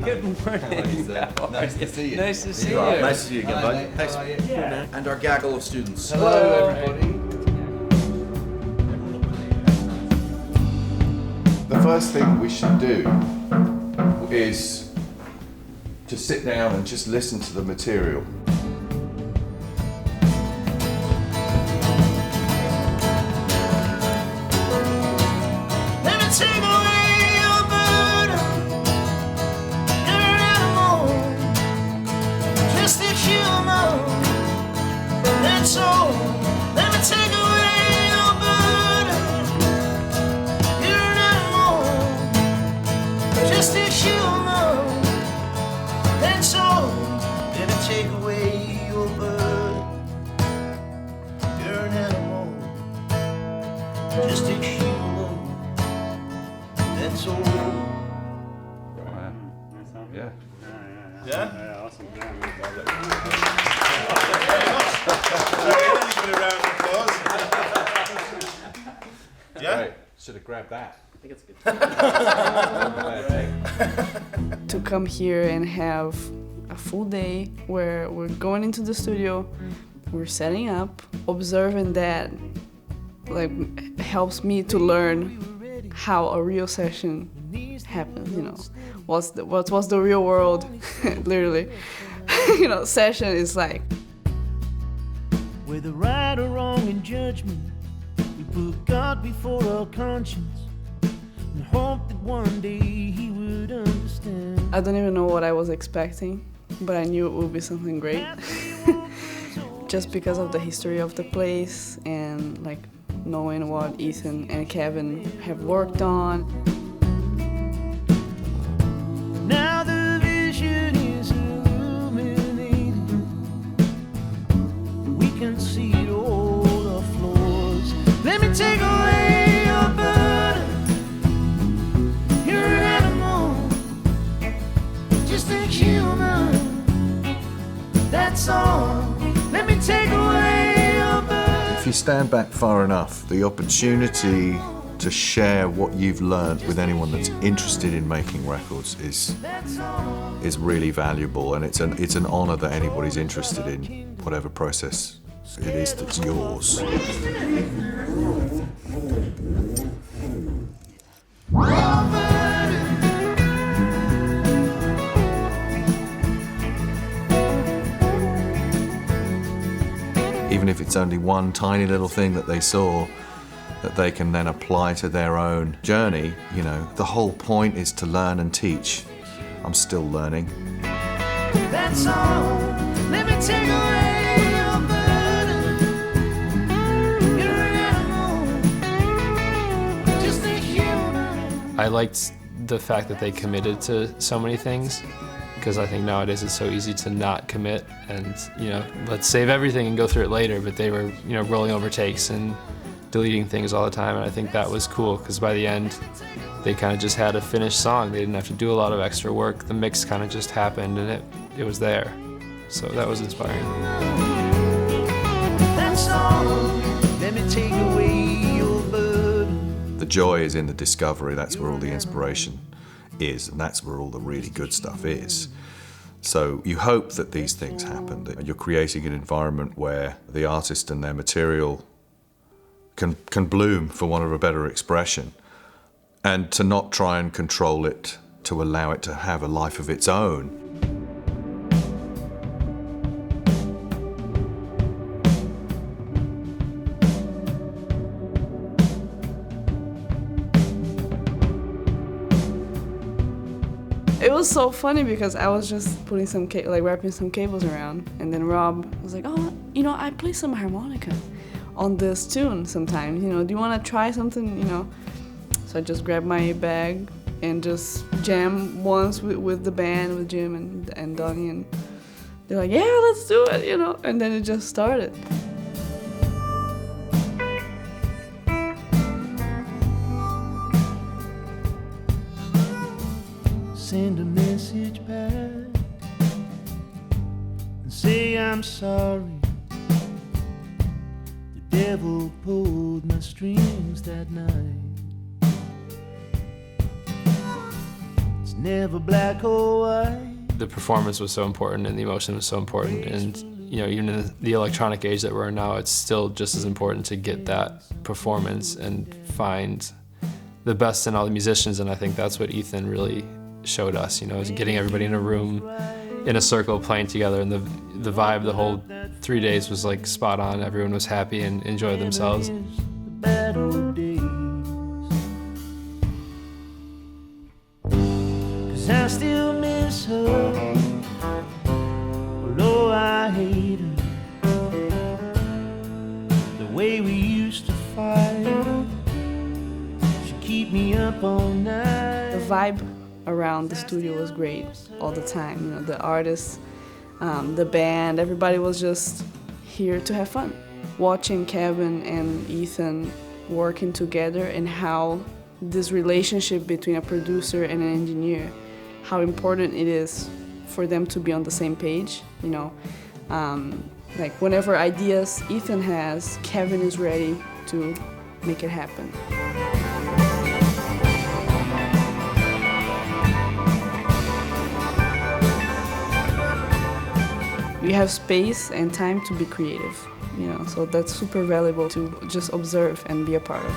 Good morning. Nice to see you. Nice to see you. Nice to see you again, bud. Thanks. Yeah. And our gaggle of students. Hello, everybody. The first thing we should do is to sit down and just listen to the material. Should have grabbed that. I think it's good. To come here and have a full day where we're going into the studio, we're setting up, observing that, like, helps me to learn how a real session happens. You know, what's the real world, literally. You know, session is like. With a right or wrong in judgment. Put God before our conscience and hope that one day he would understand. I don't even know what I was expecting, but I knew it would be something great. Just because of the history of the place and like knowing what Ethan and Kevin have worked on. Now the vision is illuminated. We can see it all our flaws. Let me take away your burden. You're an animal, just a human. That's all. Let me take away your burden. If you stand back far enough, the opportunity to share what you've learned with anyone that's interested in making records is really valuable, and it's an honor that anybody's interested in whatever process it is that's yours. Even if it's only one tiny little thing that they saw that they can then apply to their own journey, you know, the whole point is to learn and teach. I'm still learning. That's all. Let me take away your burden. You're an animal, just a human. I liked the fact that they committed to so many things, because I think nowadays it's so easy to not commit and, you know, let's save everything and go through it later, but they were, you know, rolling over takes and deleting things all the time, and I think that was cool because by the end they kind of just had a finished song. They didn't have to do a lot of extra work. The mix kind of just happened and it was there. So that was inspiring. That's all. Let me take away your burden. The joy is in the discovery. That's where all the inspiration is, and that's where all the really good stuff is. So you hope that these things happen, that you're creating an environment where the artist and their material can bloom, for want of a better expression, and to not try and control it, to allow it to have a life of its own. It was so funny because I was just putting some wrapping some cables around, and then Rob was like, "Oh, you know, I play some harmonica on this tune sometimes. You know, do you want to try something? You know?" So I just grabbed my bag and just jam once with the band, with Jim and Donnie, and they're like, "Yeah, let's do it," you know. And then it just started. Send a message back and say I'm sorry. The devil pulled my strings that night. It's never black or white. The performance was so important and the emotion was so important, and you know, even in the electronic age that we're in now, it's still just as important to get that performance and find the best in all the musicians. And I think that's what Ethan really showed us, you know, is getting everybody in a room in a circle playing together, and the vibe the whole 3 days was like spot on. Everyone was happy and enjoyed themselves. The bad old days. 'Cause I still miss her, although I hate her. The way we used to fight, she keep me up all night. The vibe around the studio was great all the time. You know, the artists, the band, everybody was just here to have fun. Watching Kevin and Ethan working together, and how this relationship between a producer and an engineer, how important it is for them to be on the same page, you know. Like whenever ideas Ethan has, Kevin is ready to make it happen. You have space and time to be creative, you know, so that's super valuable to just observe and be a part of.